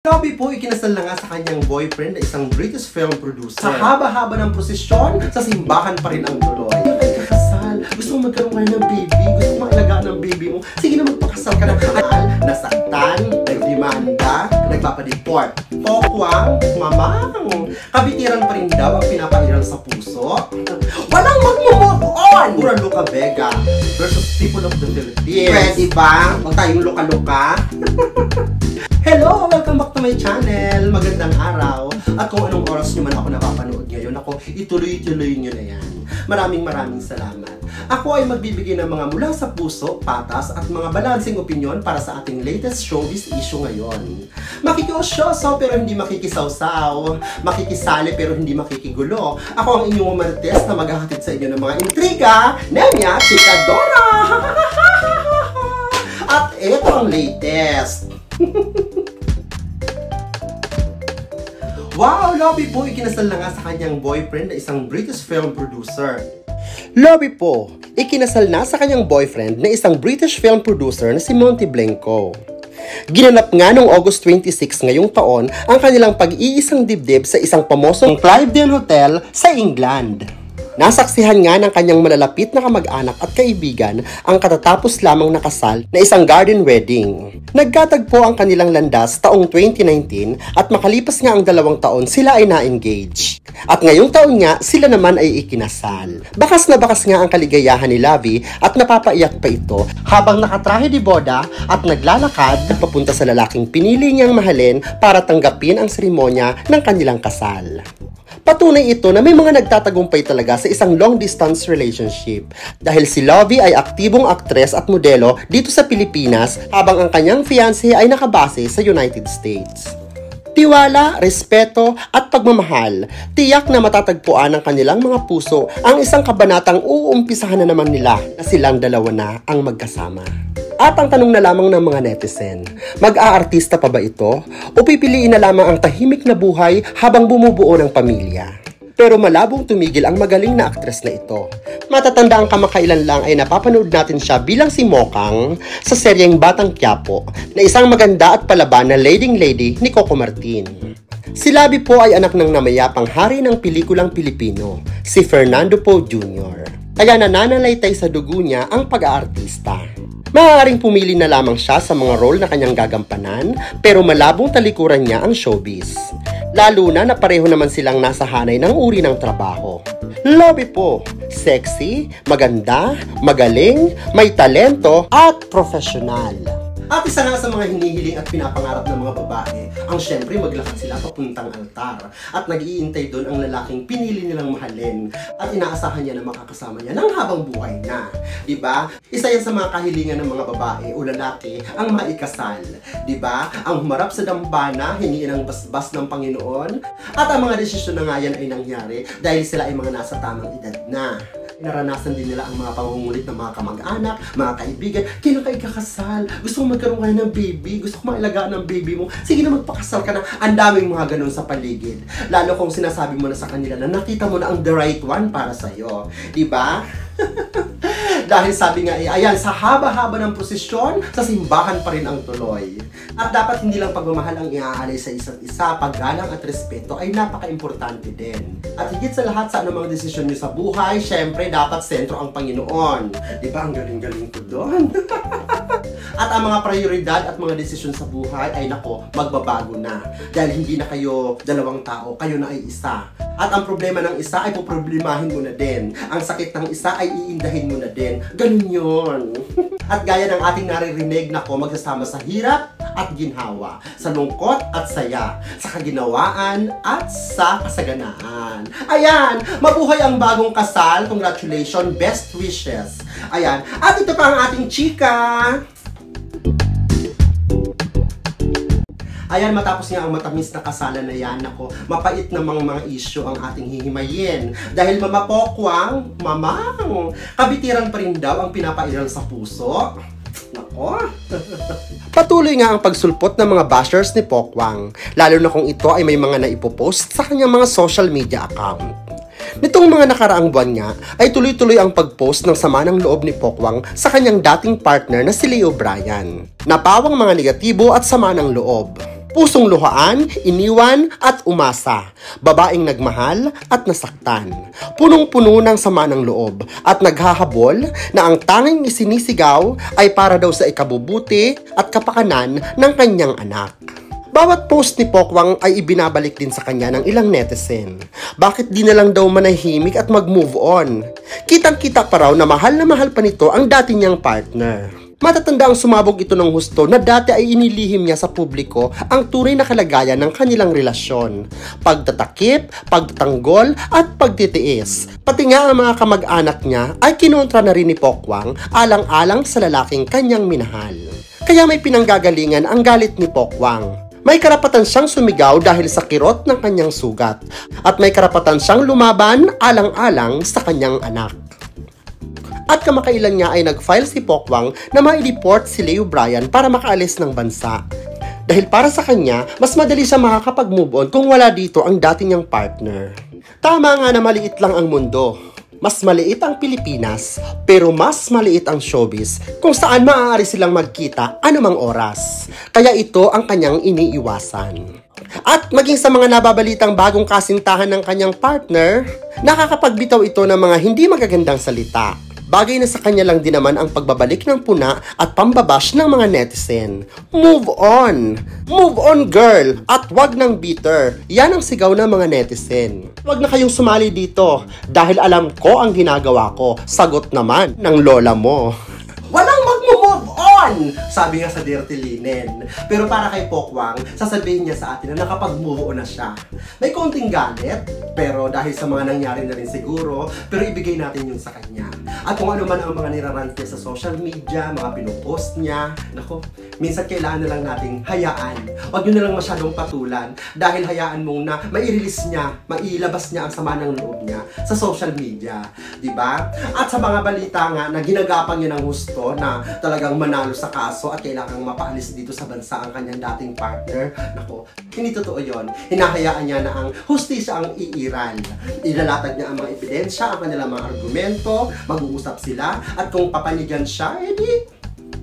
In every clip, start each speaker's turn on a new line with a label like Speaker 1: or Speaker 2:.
Speaker 1: Lobby po ikinasal na nga sa kanyang boyfriend na isang British film producer. Sa haba-haba ng prosesyon, sa simbahan pa rin ang tuloy. Yung ay kakasal, gusto mo magkaroon ka ng baby, gusto mo mailagaan ng baby mo, sige na magpakasal ka na. Nasaktan, nagdemanda, nagpapadeport. Pokwang, mamang, kabitiran pa rin daw ang pinapairal sa puso. Walang mag-move on! Pura Luca Vega versus people of the Philippines. Pwede ba? Huwag tayong luka-luka. Hello! Welcome back to my channel! Magandang araw! At kung anong oras nyo man ako napapanood ngayon, ako ituloy-tuloy nyo na yan. Maraming salamat. Ako ay magbibigay ng mga mula sa puso, patas at mga balanseng opinyon para sa ating latest showbiz issue ngayon. Makikiosyoso pero hindi makikisawsaw. Makikisali pero hindi makikigulo. Ako ang inyong umartes na maghahatid sa inyo ng mga intriga, Nemya Chikadora! At ito ang latest. Wow! Lobby po ikinasal na nga sa kanyang boyfriend na isang British film producer. Lobby po, ikinasal na sa kanyang boyfriend na isang British film producer na si Monty Blanco. Ginanap nga noong August 26 ngayong taon ang kanilang pag-iisang dibdib sa isang pamosong Cliveden Hotel sa England. Nasaksihan nga ng kanyang malalapit na kamag-anak at kaibigan ang katatapos lamang na kasal na isang garden wedding. Nagkatagpo ang kanilang landas taong 2019 at makalipas nga ang 2 taon sila ay na-engage. At ngayong taon nga sila naman ay ikinasal. Bakas na bakas nga ang kaligayahan ni Lovie at napapaiyak pa ito habang nakatrahe di boda at naglalakad papunta sa lalaking pinili niyang mahalin para tanggapin ang seremonya ng kanilang kasal. Patunay ito na may mga nagtatagumpay talaga sa isang long-distance relationship dahil si Lovie ay aktibong aktres at modelo dito sa Pilipinas habang ang kanyang fiancé ay nakabase sa United States. Tiwala, respeto at pagmamahal, tiyak na matatagpuan ng kanilang mga puso ang isang kabanatang uumpisahan na naman nila na silang dalawa na ang magkasama. At ang tanong na lamang ng mga netizen, mag-aartista pa ba ito o pipiliin na lamang ang tahimik na buhay habang bumubuo ng pamilya? Pero malabong tumigil ang magaling na aktres na ito. Matatanda ang kamakailan lang ay napapanood natin siya bilang si Mokang sa seryeng Batang Quiapo na isang maganda at palaban na leading lady ni Coco Martin. Si Lovie po ay anak ng namayapang hari ng pelikulang Pilipino, si Fernando Poe Jr. Kaya nananalaytay sa dugo niya ang pag-aartista. Maaaring pumili na lamang siya sa mga role na kanyang gagampanan, pero malabong talikuran niya ang showbiz. Lalo na pareho naman silang nasa hanay ng uri ng trabaho. Lovie po, sexy, maganda, magaling, may talento, at professional. At isa nga sa mga hinihiling at pinapangarap ng mga babae, ang syempre maglakad sila papuntang altar at nag-iintay doon ang lalaking pinili nilang mahalin at inaasahan niya na makakasama niya ng habang buhay na. Diba? Isa yan sa mga kahilingan ng mga babae o lalaki ang maikasal. Diba? Ang humarap sa dambana, hiniin ang basbas ng Panginoon at ang mga desisyon na nga yan ay nangyari dahil sila ay mga nasa tamang edad na. Naranasan din nila ang mga pangungulit ng mga kamag-anak, mga kaibigan. Kailan ka ikakasal? Gusto mo magkaroon ka ng baby? Gusto mo mailagaan ng baby mo? Sige na magpakasal ka na. Ang daming mga ganun sa paligid. Lalo kung sinasabi mo na sa kanila na nakita mo na ang the right one para sa'yo. Diba? Dahil sabi nga ayan, sa haba-haba ng prosesyon, sa simbahan pa rin ang tuloy. At dapat hindi lang pagmamahal ang iaalay sa isa't isa, paggalang at respeto ay napaka-importante din. At higit sa lahat sa anumang desisyon nyo sa buhay, syempre dapat sentro ang Panginoon. Diba? Ang galing-galing ko doon. At ang mga prioridad at mga desisyon sa buhay ay nako, magbabago na. Dahil hindi na kayo dalawang tao, kayo na ay isa. At ang problema ng isa ay poproblemahin mo na din. Ang sakit ng isa ay iindahin mo na din. Ganun yun. At gaya ng ating naririnig, nako, magsasama sa hirap at ginhawa, sa lungkot at saya, sa kaginawaan at sa kasaganaan. Ayan, mabuhay ang bagong kasal. Congratulations, best wishes. Ayan, at ito pa ang ating chika. Ayan, matapos nga ang matamis na kasalan na yan, ako, mapait namang mga issue ang ating hihimayin. Dahil Mama Pokwang, mamang, kabitiran pa rin daw ang pinapairal sa puso. Nako. Patuloy nga ang pagsulpot ng mga bashers ni Pokwang, lalo na kung ito ay may mga naipopost sa kanyang mga social media account. Nitong mga nakaraang buwan nga, ay tuloy-tuloy ang pag-post ng sama ng loob ni Pokwang sa kanyang dating partner na si Leo Bryan. Napawang mga negatibo at sama ng loob. Pusong luhaan, iniwan at umasa. Babaeng nagmahal at nasaktan. Punong-puno ng sama ng loob at naghahabol na ang tanging isinisigaw ay para daw sa ikabubuti at kapakanan ng kanyang anak. Bawat post ni Pokwang ay ibinabalik din sa kanya ng ilang netizen. Bakit di na lang daw manahimik at mag-move on? Kitang-kita pa raw na mahal pa nito ang dati niyang partner. Matatanda ang sumabog ito ng husto na dati ay inilihim niya sa publiko ang tunay na kalagayan ng kanilang relasyon. Pagtatakip, pagtatanggol at pagtitiis. Pati nga ang mga kamag-anak niya ay kinontra na rin ni Pokwang alang-alang sa lalaking kanyang minahal. Kaya may pinanggagalingan ang galit ni Pokwang. May karapatan siyang sumigaw dahil sa kirot ng kanyang sugat at may karapatan siyang lumaban alang-alang sa kanyang anak. At kamakailan nga ay nag-file si Pokwang na ma-deport si Leo Bryan para makaalis ng bansa. Dahil para sa kanya, mas madali siya makakapag-move on kung wala dito ang dati niyang partner. Tama nga na maliit lang ang mundo. Mas maliit ang Pilipinas, pero mas maliit ang showbiz kung saan maaari silang magkita anumang oras. Kaya ito ang kanyang iniiwasan. At maging sa mga nababalitang bagong kasintahan ng kanyang partner, nakakapagbitaw ito ng mga hindi magagandang salita. Bagay na sa kanya lang din naman ang pagbabalik ng puna at pambabash ng mga netizen. Move on! Move on, girl! At wag ng bitter. Yan ang sigaw ng mga netizen. Wag na kayong sumali dito dahil alam ko ang ginagawa ko. Sagot naman ng lola mo. Walang mag-move on! Sabi nga sa Dirty Linen. Pero para kay Pokwang, sasabihin niya sa atin na nakapag-move on na siya. May konting galit, pero dahil sa mga nangyari na rin siguro, pero ibigay natin yun sa kanya. At kung ano man ang mga nirarant niya sa social media, mga pinupost niya, nako, minsan kailangan na lang nating hayaan. Huwag nyo na lang masyadong patulan dahil hayaan mong na mai-release niya, mailabas niya ang sama ng loob niya sa social media. Diba? At sa mga balita nga na ginagapang niya ng husto na talagang manalo sa kaso at kailangang mapaalis dito sa bansa ang kanyang dating partner, nako, hindi totoo yun. Hinahayaan niya na ang hustisya ang iiral. Ilalatag niya ang mga ebidensya, ang kanilang mga argumento, mag-uusap sila, at kung papanigan siya, edi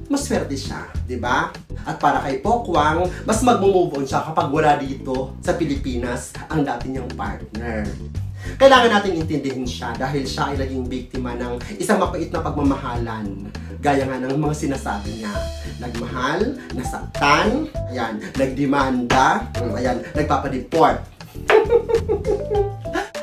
Speaker 1: maswerte siya, di ba? At para kay Pokwang, mas mag-move on siya kapag wala dito sa Pilipinas ang dati niyang partner. Kailangan nating intindihin siya dahil siya ay naging biktima ng isang mapait na pagmamahalan. Gaya nga ng mga sinasabi niya. Nagmahal, nasaktan, ayan, nagdemanda, ayan, nagpapadeport.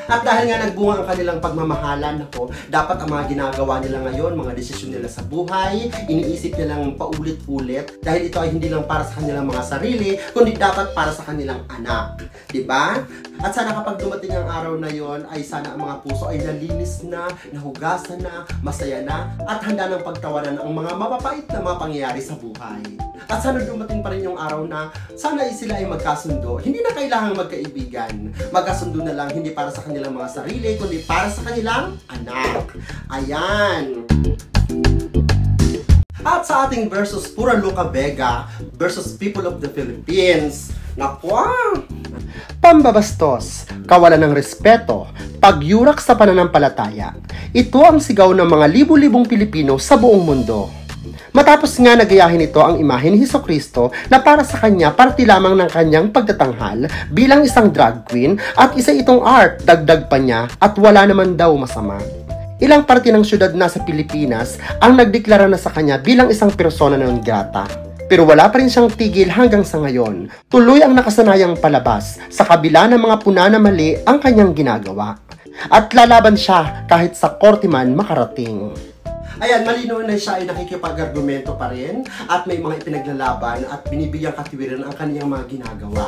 Speaker 1: At dahil nga nagbunga ang kanilang pagmamahalan, ako, dapat ang mga ginagawa nila ngayon, mga desisyon nila sa buhay, iniisip nilang paulit-ulit dahil ito ay hindi lang para sa kanilang mga sarili, kundi dapat para sa kanilang anak. Diba? At sana kapag dumating ang araw na yon, ay sana ang mga puso ay nalinis na, nahugasan na, masaya na, at handa ng pagtawanan ang mga mapapait na mga pangyayari sa buhay. At sana dumating pa rin yung araw na sana sila ay magkasundo. Hindi na kailangang magkaibigan. Magkasundo na lang, hindi para sa kanilang mga sarili, kundi para sa kanilang anak. Ayan. At sa ating versus Pura Luca Vega versus People of the Philippines. Nakwa! Pambabastos, kawalan ng respeto, pagyurak sa pananampalataya. Ito ang sigaw ng mga libu-libong Pilipino sa buong mundo. Matapos nga nagayahin ito ang imahe ni Hesukristo na para sa kanya parte lamang ng kanyang pagtatanghal bilang isang drag queen at isa itong art, dagdag pa niya at wala naman daw masama. Ilang parte ng syudad na sa Pilipinas ang nagdeklara na sa kanya bilang isang persona non grata. Pero wala pa rin siyang tigil hanggang sa ngayon. Tuloy ang nakasanayang palabas sa kabila ng mga puna na mali ang kanyang ginagawa. At lalaban siya kahit sa korte man makarating. Ayan, malinaw na siya ay nakikipag-argumento pa rin at may mga ipinaglalaban at binibigyang katiwiran ang kaniyang mga ginagawa.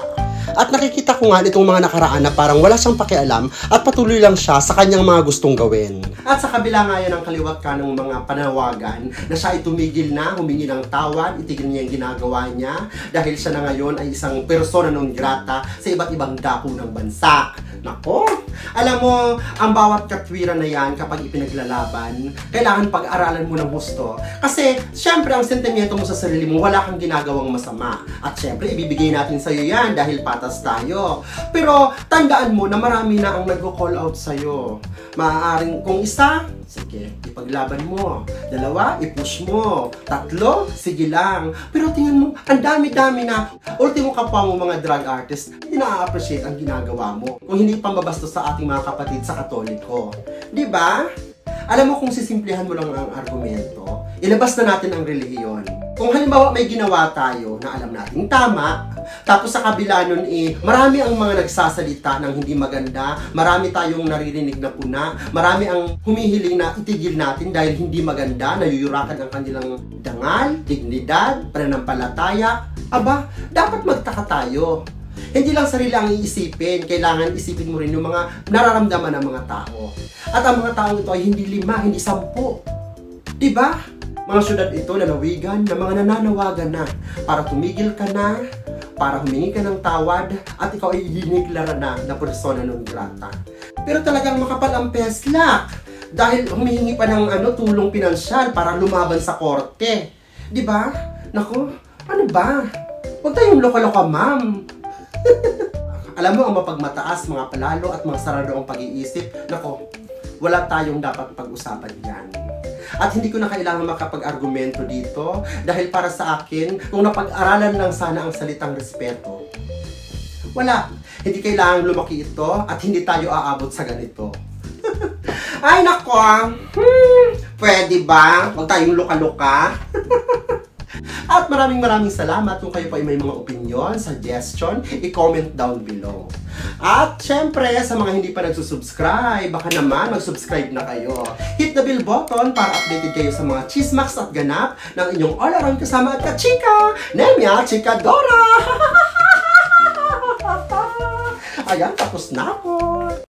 Speaker 1: At nakikita ko nga nitong mga nakaraan na parang wala siyang pakialam at patuloy lang siya sa kanyang mga gustong gawin. At sa kabila nga yan ang kaliwat ka ng mga panawagan na siya ay tumigil na, humingi ng tawad, itigil niya yung ginagawa niya dahil siya na ngayon ay isang persona non grata sa iba't ibang dako ng bansa. Nako, alam mo, ang bawat katwiran na yan kapag ipinaglalaban, kailangan pag-aralan mo ng gusto. Kasi, syempre, ang sentimiento mo sa sarili mo, wala kang ginagawang masama. At syempre, ibibigay natin sa'yo yan dahil patas tayo. Pero, tandaan mo na marami na ang nag-call out sa'yo. Maaaring kung isa, Sige, ipaglaban mo. 2, i-push mo. 3, sige lang. Pero tingnan mo, ang dami-dami na. Ultimo kapwa mo mga drug artist, hindi na-appreciate ang ginagawa mo. Kung hindi pambabastos sa ating mga kapatid sa Katoliko. Di ba? Alam mo kung sisimplihan mo lang ang argumento, ilabas na natin ang relihiyon. Kung halimbawa may ginawa tayo na alam nating tama, tapos sa kabila nun marami ang mga nagsasalita ng hindi maganda, marami tayong naririnig na puna, marami ang humihiling na itigil natin dahil hindi maganda, nayuyurakan ang kanilang dangal, dignidad, pananampalataya. Aba, dapat magtaka tayo. Hindi lang sarili ang iisipin, kailangan isipin mo rin yung mga nararamdaman ng mga tao. At ang mga taong ito ay hindi 5, hindi 10. Diba? Mga syudad ito, lalawigan, na mga nananawagan na para tumigil ka na, para humingi ka ng tawad, at ikaw ay dineklara na persona non grata. Pero talagang makapal ang peslak dahil humihingi pa ng tulong pinansyal para lumaban sa korte. Diba? Naku, ano ba? Huwag tayong loka-loka, ma'am. Alam mo, ang mapagmataas, mga palalo at mga sarado ang pag-iisip, nako, wala tayong dapat pag-usapan yan. At hindi ko na kailangan makapag-argumento dito dahil para sa akin, kung napag-aralan lang sana ang salitang respeto, wala. Hindi kailangan lumaki ito at hindi tayo aabot sa ganito. Ay nako, pwede ba? Huwag tayong luka-luka. At maraming salamat. Kung kayo pa ay may mga opinion, suggestion, i-comment down below. At syempre, sa mga hindi pa nagsusubscribe, baka naman mag-subscribe na kayo. Hit the bell button para updated kayo sa mga chismaks at ganap ng inyong all-around kasama at kachika, Nemia Chikadora! Ayan, tapos na ako.